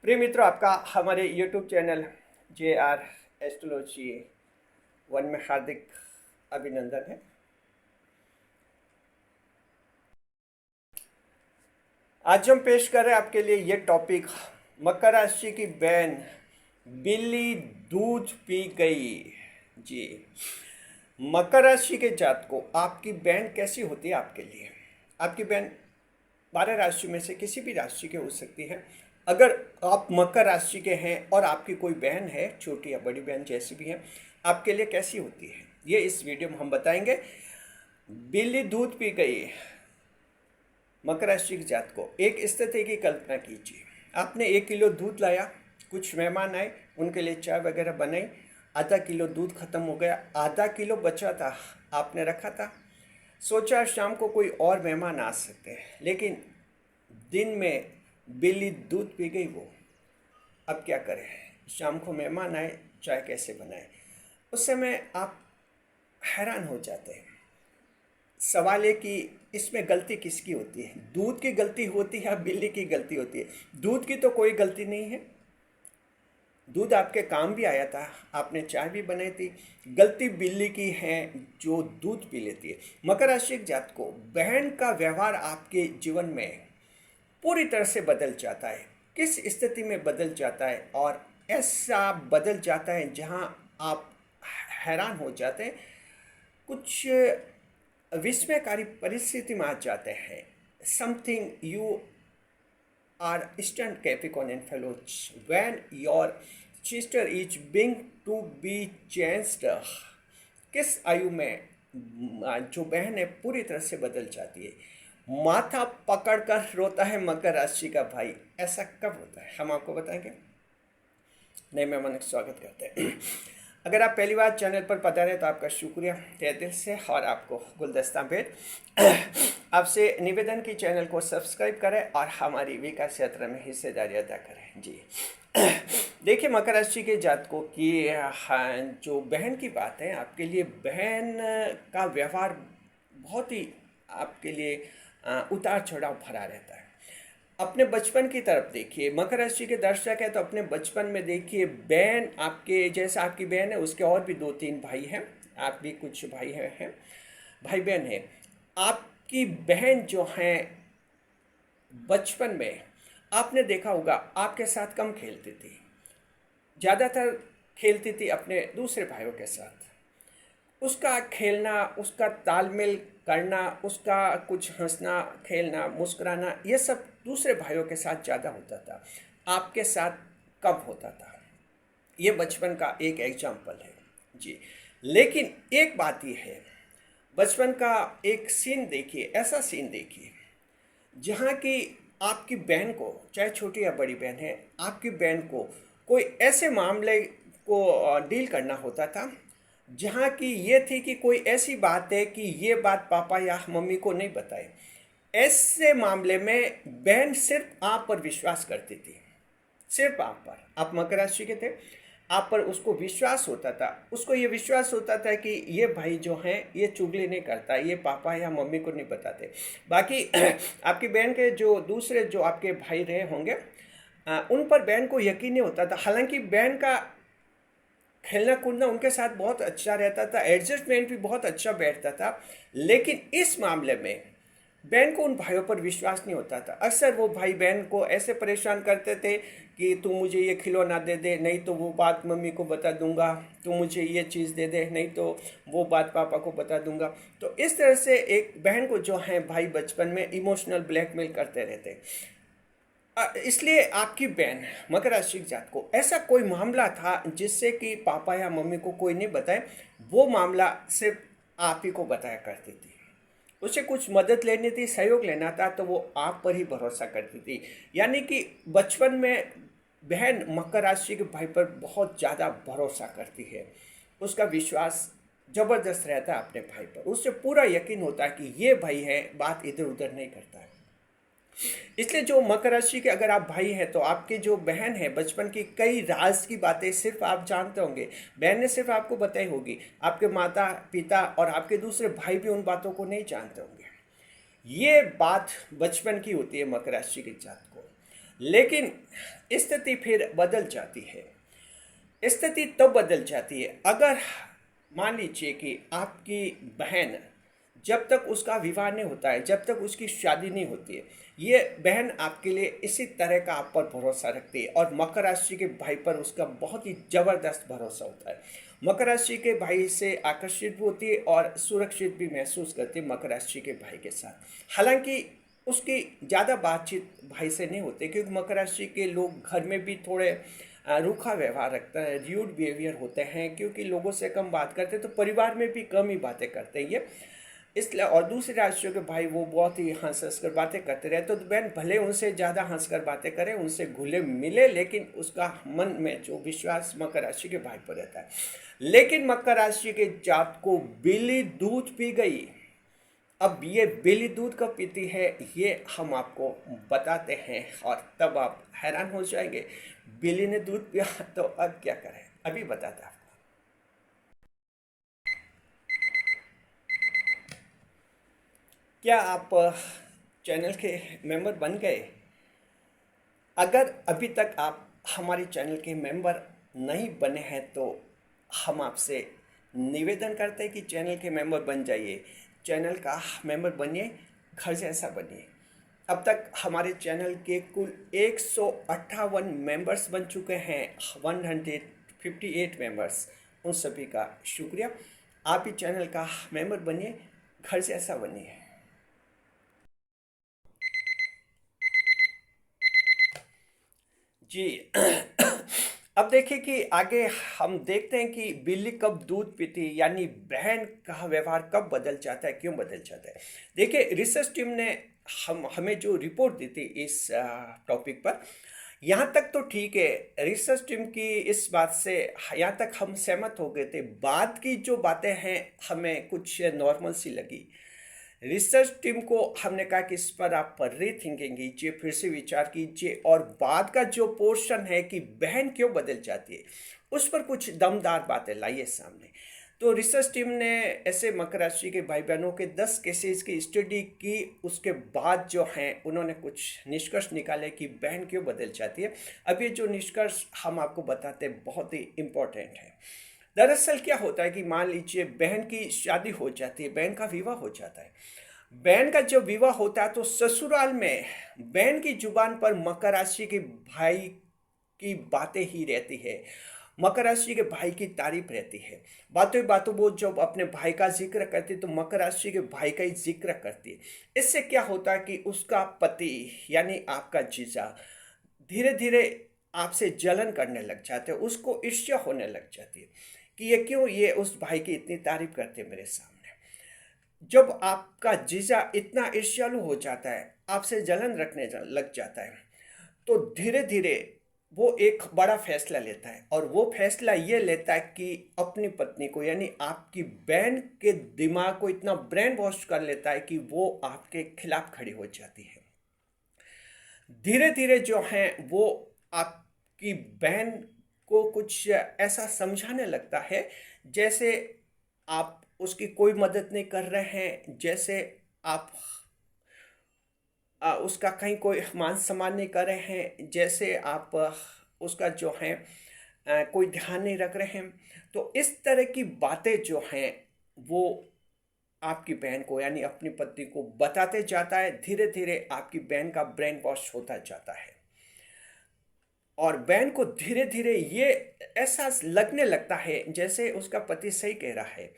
प्रिय मित्रों, आपका हमारे YouTube channel JR astrology one में हार्दिक अभिनंदन है। आज हम पेश कर रहे हैं आपके लिए ये टॉपिक, मकर राशि की बहन बिल्ली दूध पी गई। जी, मकर राशि के जातकों, आपकी बहन कैसी होती है आपके लिए? आपकी बहन 12 राशि में से किसी भी राशि के हो सकती है। अगर आप मकर राशि के हैं और आपकी कोई बहन है, छोटी या बड़ी बहन जैसी भी है, आपके लिए कैसी होती है, ये इस वीडियो में हम बताएंगे। बिल्ली दूध पी गई, मकर राशि के जातकों, एक स्थिति की कल्पना कीजिए। आपने 1 किलो दूध लाया, कुछ मेहमान आए, उनके लिए चाय वगैरह बनाई, आधा किलो दूध खत्म हो गया, आधा किलो बचा था, आपने रखा था। सोचा शाम को कोई और मेहमान आ सकते हैं, लेकिन दिन में बिल्ली दूध पी गई वो। अब क्या करें? शाम को मेहमान आए, चाय कैसे बनाए? उस समय आप हैरान हो जाते हैं। सवाल है कि इसमें गलती किसकी होती है? दूध की गलती होती है या बिल्ली की गलती होती है? दूध की तो कोई गलती नहीं है, दूध आपके काम भी आया था, आपने चाय भी बनाई थी। गलती बिल्ली की है जो दूध पी लेती है। मकर राशि के जातकों, बहन का व्यवहार आपके जीवन में पूरी तरह से बदल जाता है। किस स्थिति में बदल जाता है? और ऐसा बदल जाता है जहां आप हैरान हो जाते हैं, कुछ विस्मयकारी परिस्थिति में आ जाते हैं। Something you are stunned Capricorn and fellows when your sister is being to be changed। किस आयु में जो बहन है पूरी तरह से बदल जाती है। माथा पकड़कर रोता है मकर राशि का भाई। ऐसा कब होता है, हम आपको बताएंगे। नए मेहमान का स्वागत करते हैं। अगर आप पहली बार चैनल पर पधारे तो आपका शुक्रिया तहे दिल से, और आपको गुलदस्ता भेंट। आपसे निवेदन की चैनल को सब्सक्राइब करें और हमारी विकास यात्रा में हिस्सेदारी अदा करें। जी, देखिए, मकर राशि के जातकों की जो बहन की बात है, आपके लिए बहन का व्यवहार बहुत ही आपके लिए उतार चढ़ाव भरा रहता है। अपने बचपन की तरफ देखिए, मकर राशि के दर्शक है तो अपने बचपन में देखिए, बहन आपके जैसा, आपकी बहन है उसके और भी 2-3 भाई हैं, आप भी कुछ भाई हैं, भाई बहन हैं। आपकी बहन जो हैं बचपन में आपने देखा होगा आपके साथ कम खेलती थी, ज़्यादातर खेलती थी अपने दूसरे भाइयों के साथ। उसका खेलना, उसका तालमेल करना, उसका कुछ हंसना, खेलना, मुस्कुराना, ये सब दूसरे भाइयों के साथ ज़्यादा होता था, आपके साथ कम होता था। ये बचपन का एक एग्जाम्पल है। जी, लेकिन एक बात ये है, बचपन का एक सीन देखिए, ऐसा सीन देखिए जहाँ की आपकी बहन को, चाहे छोटी या बड़ी बहन है, आपकी बहन को कोई ऐसे मामले को डील करना होता था जहाँ की ये थी कि कोई ऐसी बात है कि ये बात पापा या मम्मी को नहीं बताए। ऐसे मामले में बहन सिर्फ आप पर विश्वास करती थी, सिर्फ आप पर। आप मकर राशि के थे, आप पर उसको विश्वास होता था, उसको ये विश्वास होता था कि ये भाई जो हैं ये चुगली नहीं करता, ये पापा या मम्मी को नहीं बताते। बाकी आपकी बहन के जो दूसरे जो आपके भाई रहे होंगे, उन पर बहन को यकीन नहीं होता था। हालांकि बहन का खेलना कूदना उनके साथ बहुत अच्छा रहता था, एडजस्टमेंट भी बहुत अच्छा बैठता था, लेकिन इस मामले में बहन को उन भाइयों पर विश्वास नहीं होता था। अक्सर वो भाई बहन को ऐसे परेशान करते थे कि तू मुझे ये खिलौना दे दे, नहीं तो वो बात मम्मी को बता दूंगा, तू मुझे ये चीज़ दे दे, नहीं तो वो बात पापा को बता दूंगा। तो इस तरह से एक बहन को जो है भाई बचपन में इमोशनल ब्लैकमेल करते रहते। इसलिए आपकी बहन मकर राशि के जात को ऐसा कोई मामला था जिससे कि पापा या मम्मी को कोई नहीं बताए, वो मामला सिर्फ आप ही को बताया करती थी। उसे कुछ मदद लेनी थी, सहयोग लेना था, तो वो आप पर ही भरोसा करती थी। यानी कि बचपन में बहन मकर राशि के भाई पर बहुत ज़्यादा भरोसा करती है, उसका विश्वास ज़बरदस्त रहता है अपने भाई पर, उससे पूरा यकीन होता है कि ये भाई है, बात इधर उधर नहीं करता है। इसलिए जो मकर राशि के अगर आप भाई हैं तो आपके जो बहन है, बचपन की कई राज की बातें सिर्फ आप जानते होंगे, बहन ने सिर्फ आपको बताई होगी, आपके माता पिता और आपके दूसरे भाई भी उन बातों को नहीं जानते होंगे। ये बात बचपन की होती है मकर राशि के जात को। लेकिन स्थिति फिर बदल जाती है। स्थिति तब बदल जाती है अगर मान लीजिए कि आपकी बहन, जब तक उसका विवाह नहीं होता है, जब तक उसकी शादी नहीं होती है, ये बहन आपके लिए इसी तरह का आप पर भरोसा रखती है और मकर राशि के भाई पर उसका बहुत ही ज़बरदस्त भरोसा होता है। मकर राशि के भाई से आकर्षित भी होती है और सुरक्षित भी महसूस करती है मकर राशि के भाई के साथ। हालांकि उसकी ज़्यादा बातचीत भाई से नहीं होती, क्योंकि मकर राशि के लोग घर में भी थोड़े रूखा व्यवहार रखते हैं, र्यूड बिहेवियर होते हैं, क्योंकि लोगों से कम बात करते हैं, तो परिवार में भी कम ही बातें करते हैं ये, इसलिए। और दूसरी राशियों के भाई वो बहुत ही हंस कर बातें करते रहते, तो बहन भले उनसे ज़्यादा हंस कर बातें करे, उनसे घुले मिले, लेकिन उसका मन में जो विश्वास मकर राशि के भाई पर रहता है। लेकिन मकर राशि के जात को बिल्ली दूध पी गई। अब ये बिल्ली दूध कब पीती है ये हम आपको बताते हैं, और तब आप हैरान हो जाएंगे। बिल्ली ने दूध पिया तो अब क्या करें, अभी बताता हूँ। क्या आप चैनल के मेंबर बन गए? अगर अभी तक आप हमारे चैनल के मेंबर नहीं बने हैं तो हम आपसे निवेदन करते हैं कि चैनल के मेंबर बन जाइए, चैनल का मेंबर बनिए, घर जैसा बनिए। अब तक हमारे चैनल के कुल 158 मेंबर्स बन चुके हैं, 158 मेंबर्स, उन सभी का शुक्रिया। आप ही चैनल का मेंबर बनिए, घर जैसा बनिए। जी अब देखिए कि आगे हम देखते हैं कि बिल्ली कब दूध पीती, यानी बहन का व्यवहार कब बदल जाता है, क्यों बदल जाता है। देखिए, रिसर्च टीम ने हमें जो रिपोर्ट दी थी इस टॉपिक पर, यहाँ तक तो ठीक है। रिसर्च टीम की इस बात से यहाँ तक हम सहमत हो गए थे। बाद की जो बातें हैं हमें कुछ नॉर्मल सी लगी। रिसर्च टीम को हमने कहा कि इस पर आप रीथिंकिंग कीजिए, फिर से विचार कीजिए, और बाद का जो पोर्शन है कि बहन क्यों बदल जाती है, उस पर कुछ दमदार बातें लाइए सामने। तो रिसर्च टीम ने ऐसे मकर राशि के भाई बहनों के 10 केसेस की स्टडी की, उसके बाद जो हैं उन्होंने कुछ निष्कर्ष निकाले कि बहन क्यों बदल जाती है। अब ये जो निष्कर्ष हम आपको बताते हैं बहुत ही इम्पोर्टेंट है। दरअसल क्या होता है कि मान लीजिए बहन की शादी हो जाती है, बहन का विवाह हो जाता है। बहन का जब विवाह होता है तो ससुराल में बहन की जुबान पर मकर राशि के भाई की बातें ही रहती है, मकर राशि के भाई की तारीफ रहती है। बातों बातों वो जब अपने भाई का जिक्र करती है तो मकर राशि के भाई का ही जिक्र करती है। इससे क्या होता है कि उसका पति यानी आपका जीजा धीरे धीरे आपसे जलन करने लग जाते हैं, उसको ईर्ष्या होने लग जाती है कि ये क्यों ये उस भाई की इतनी तारीफ करते हैं मेरे सामने। जब आपका जीजा इतना ईर्ष्यालु हो जाता है, आपसे जलन रखने लग जाता है, तो धीरे धीरे वो एक बड़ा फैसला लेता है, और वो फैसला ये लेता है कि अपनी पत्नी को यानी आपकी बहन के दिमाग को इतना ब्रेन वॉश कर लेता है कि वो आपके खिलाफ खड़ी हो जाती है। धीरे धीरे जो है वो आपकी बहन को कुछ ऐसा समझाने लगता है जैसे आप उसकी कोई मदद नहीं कर रहे हैं, जैसे आप उसका कहीं कोई मान सम्मान नहीं कर रहे हैं, जैसे आप उसका जो है कोई ध्यान नहीं रख रहे हैं। तो इस तरह की बातें जो हैं वो आपकी बहन को यानी अपनी पत्नी को बताते जाता है। धीरे धीरे आपकी बहन का ब्रेन वॉश होता जाता है, और बहन को धीरे धीरे ये एहसास लगने लगता है जैसे उसका पति सही कह रहा है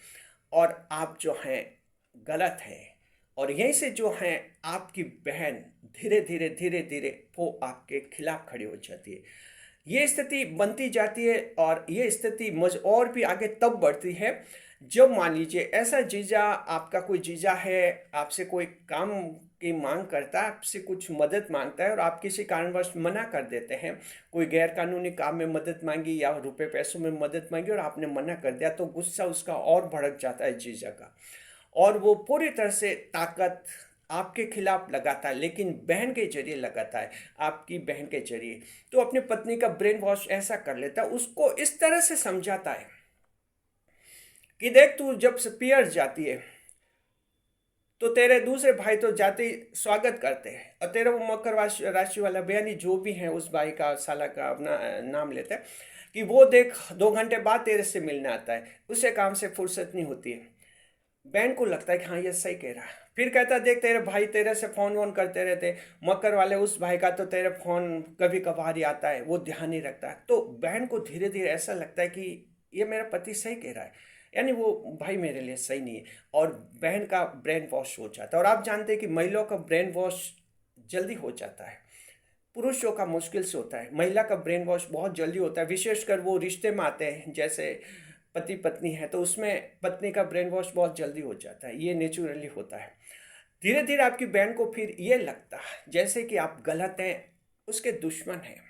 और आप जो हैं गलत हैं। और यहीं से जो हैं आपकी बहन धीरे धीरे वो आपके खिलाफ खड़ी हो जाती है। ये स्थिति बनती जाती है, और ये स्थिति और भी आगे तब बढ़ती है जब मान लीजिए ऐसा जीजा, आपका कोई जीजा है, आपसे कोई काम की मांग करता है, आपसे कुछ मदद मांगता है और आप किसी कारणवश मना कर देते हैं। कोई गैर कानूनी काम में मदद मांगी या रुपए पैसों में मदद मांगी और आपने मना कर दिया, तो गुस्सा उसका और भड़क जाता है जीजा का, और वो पूरी तरह से ताकत आपके खिलाफ लगाता है, लेकिन बहन के जरिए लगाता है, आपकी बहन के जरिए। तो अपनी पत्नी का ब्रेन वॉश ऐसा कर लेता है, उसको इस तरह से समझाता है कि देख तू जब से पियर जाती है तो तेरे दूसरे भाई तो जाते ही स्वागत करते हैं, और तेरा वो मकर राशि वाला बयानी जो भी है उस भाई का साला का अपना नाम लेते हैं कि वो देख 2 घंटे बाद तेरे से मिलने आता है, उसे काम से फुर्सत नहीं होती है। बहन को लगता है कि हाँ ये सही कह रहा है, फिर कहता है देख तेरे भाई तेरे से फ़ोन वोन करते रहते, मकर वाले उस भाई का तो तेरे फ़ोन कभी कभार ही आता है, वो ध्यान नहीं रखता है। तो बहन को धीरे धीरे ऐसा लगता है कि ये मेरा पति सही कह रहा है, यानी वो भाई मेरे लिए सही नहीं है, और बहन का ब्रेन वॉश हो जाता है। और आप जानते हैं कि महिलाओं का ब्रेन वॉश जल्दी हो जाता है, पुरुषों का मुश्किल से होता है। महिला का ब्रेन वॉश बहुत जल्दी होता है, विशेषकर वो रिश्ते में आते हैं, जैसे पति पत्नी है तो उसमें पत्नी का ब्रेन वॉश बहुत जल्दी हो जाता है, ये नेचुरली होता है। धीरे धीरे आपकी बहन को फिर ये लगता है जैसे कि आप गलत हैं, उसके दुश्मन हैं,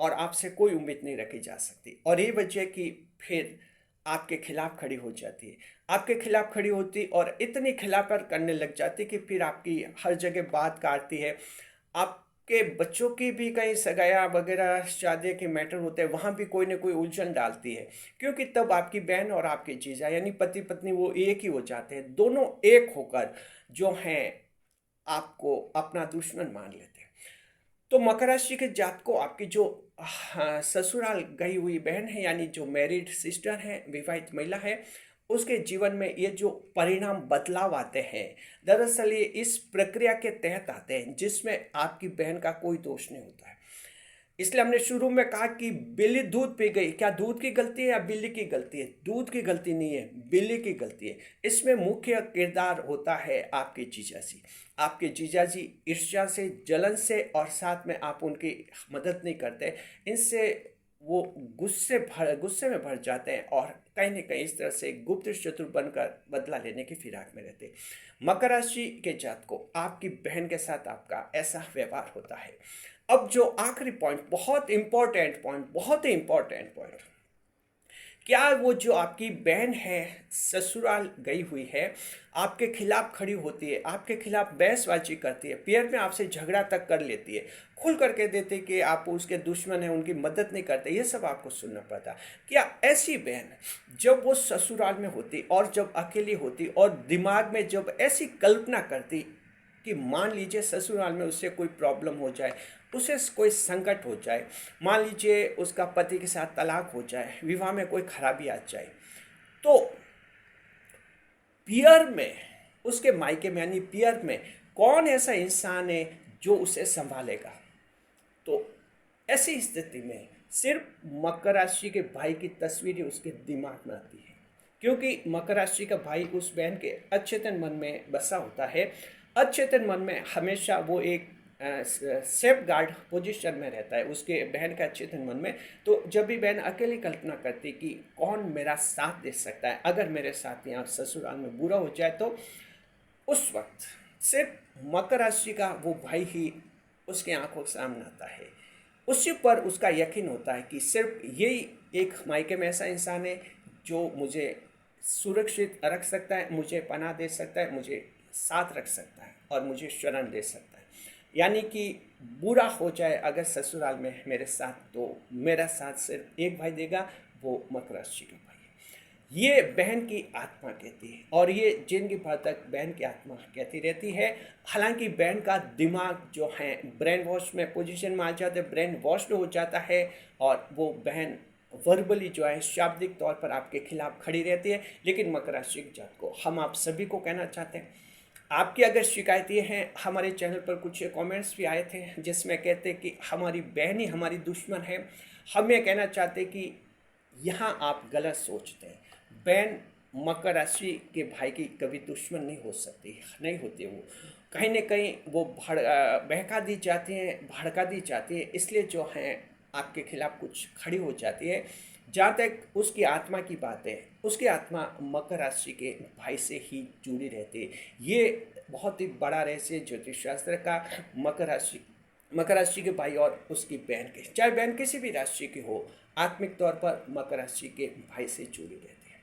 और आपसे कोई उम्मीद नहीं रखी जा सकती, और ये वजह कि फिर आपके खिलाफ खड़ी हो जाती है, आपके खिलाफ खड़ी होती और इतनी खिलाफत करने लग जाती कि फिर आपकी हर जगह बात काटती है। आपके बच्चों की भी कहीं सगाया वगैरह शादी के मैटर होते हैं, वहाँ भी कोई ना कोई उलझन डालती है, क्योंकि तब आपकी बहन और आपके जीजा यानी पति पत्नी वो एक ही हो जाते हैं, दोनों एक होकर जो हैं आपको अपना दुश्मन मान लेते हैं। तो मकर राशि के जात को आपकी जो ससुराल गई हुई बहन है, यानी जो मैरिड सिस्टर है, विवाहित महिला है, उसके जीवन में ये जो परिणाम बदलाव आते हैं, दरअसल ये इस प्रक्रिया के तहत आते हैं जिसमें आपकी बहन का कोई दोष नहीं होता है। इसलिए हमने शुरू में कहा कि बिल्ली दूध पी गई, क्या दूध की गलती है या बिल्ली की गलती है? दूध की गलती नहीं है, बिल्ली की गलती है। इसमें मुख्य किरदार होता है आपके जीजा जी। आपके जीजा जी ईर्ष्या से, जलन से, और साथ में आप उनकी मदद नहीं करते, इनसे वो गुस्से में भर जाते हैं, और कहीं ना कहीं इस तरह से गुप्त शत्रु बनकर बदला लेने की फिराक में रहते हैं। मकर राशि के जात को आपकी बहन के साथ आपका ऐसा व्यवहार होता है। अब जो आखिरी पॉइंट, बहुत इंपॉर्टेंट पॉइंट, बहुत ही इंपॉर्टेंट पॉइंट, क्या वो जो आपकी बहन है ससुराल गई हुई है, आपके खिलाफ खड़ी होती है, आपके खिलाफ बहसबाजी करती है, पियर में आपसे झगड़ा तक कर लेती है, खुल करके देते कि आप उसके दुश्मन हैं, उनकी मदद नहीं करते, ये सब आपको सुनना पड़ता। क्या ऐसी बहन जब वो ससुराल में होती और जब अकेली होती और दिमाग में जब ऐसी कल्पना करती कि मान लीजिए ससुराल में उससे कोई प्रॉब्लम हो जाए, उसे कोई संकट हो जाए, मान लीजिए उसका पति के साथ तलाक हो जाए, विवाह में कोई खराबी आ जाए, तो पियर में, उसके मायके में यानी पियर में कौन ऐसा इंसान है जो उसे संभालेगा? तो ऐसी स्थिति में सिर्फ मकर राशि के भाई की तस्वीर उसके दिमाग में आती है, क्योंकि मकर राशि का भाई उस बहन के अचेतन मन में बसा होता है। अचेतन मन में हमेशा वो एक सेफ गार्ड पोजीशन में रहता है उसके बहन के अचेतन मन में। तो जब भी बहन अकेली कल्पना करती कि कौन मेरा साथ दे सकता है, अगर मेरे साथ यहाँ ससुराल में बुरा हो जाए, तो उस वक्त सिर्फ मकर राशि का वो भाई ही उसके आंखों के सामने आता है। उसी पर उसका यकीन होता है कि सिर्फ यही एक मायके में ऐसा इंसान है जो मुझे सुरक्षित रख सकता है, मुझे पनाह दे सकता है, मुझे साथ रख सकता है और मुझे शरण दे सकता है। यानी कि बुरा हो जाए अगर ससुराल में मेरे साथ, तो मेरा साथ सिर्फ एक भाई देगा, वो मकर राशि का भाई है। ये बहन की आत्मा कहती है, और ये जिंदगी भर तक बहन की आत्मा कहती रहती है। हालांकि बहन का दिमाग जो है ब्रेन वॉश में पोजीशन में आ जाता है, ब्रेन वॉश हो जाता है, और वो बहन वर्बली जो है शाब्दिक तौर पर आपके खिलाफ खड़ी रहती है। लेकिन मकर राशि के जात को हम आप सभी को कहना चाहते हैं, आपकी अगर शिकायतें हैं, हमारे चैनल पर कुछ कमेंट्स भी आए थे जिसमें कहते कि हमारी बहन ही हमारी दुश्मन है। हम ये कहना चाहते कि यहाँ आप गलत सोचते हैं। बहन मकर राशि के भाई की कभी दुश्मन नहीं हो सकती, नहीं होती। वो कहीं ना कहीं वो बहका दी जाती हैं, भड़का दी जाती है, इसलिए जो हैं आपके खिलाफ कुछ खड़ी हो जाती है। जहाँ तक उसकी आत्मा की बात है, उसकी आत्मा मकर राशि के भाई से ही जुड़ी रहती है। ये बहुत ही बड़ा रहस्य ज्योतिष शास्त्र का। मकर राशि के भाई और उसकी बहन के, चाहे बहन किसी भी राशि की हो, आत्मिक तौर पर मकर राशि के भाई से जुड़ी रहती है।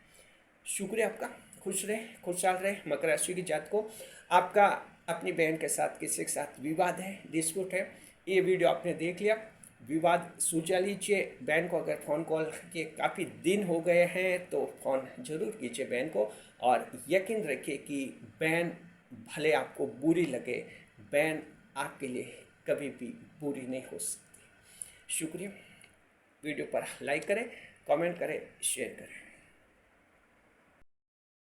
शुक्रिया आपका। खुश रहे, खुशहाल रहे मकर राशि की जात को। आपका अपनी बहन के साथ किसी के साथ विवाद है, डिस्प्यूट है, ये वीडियो आपने देख लिया, विवाद सुलझा लीजिए। बहन को अगर फ़ोन कॉल के काफ़ी दिन हो गए हैं तो फ़ोन ज़रूर कीजिए बहन को, और यकीन रखिए कि बहन भले आपको बुरी लगे, बहन आपके लिए कभी भी बुरी नहीं हो सकती। शुक्रिया। वीडियो पर लाइक करें, कमेंट करें, शेयर करें।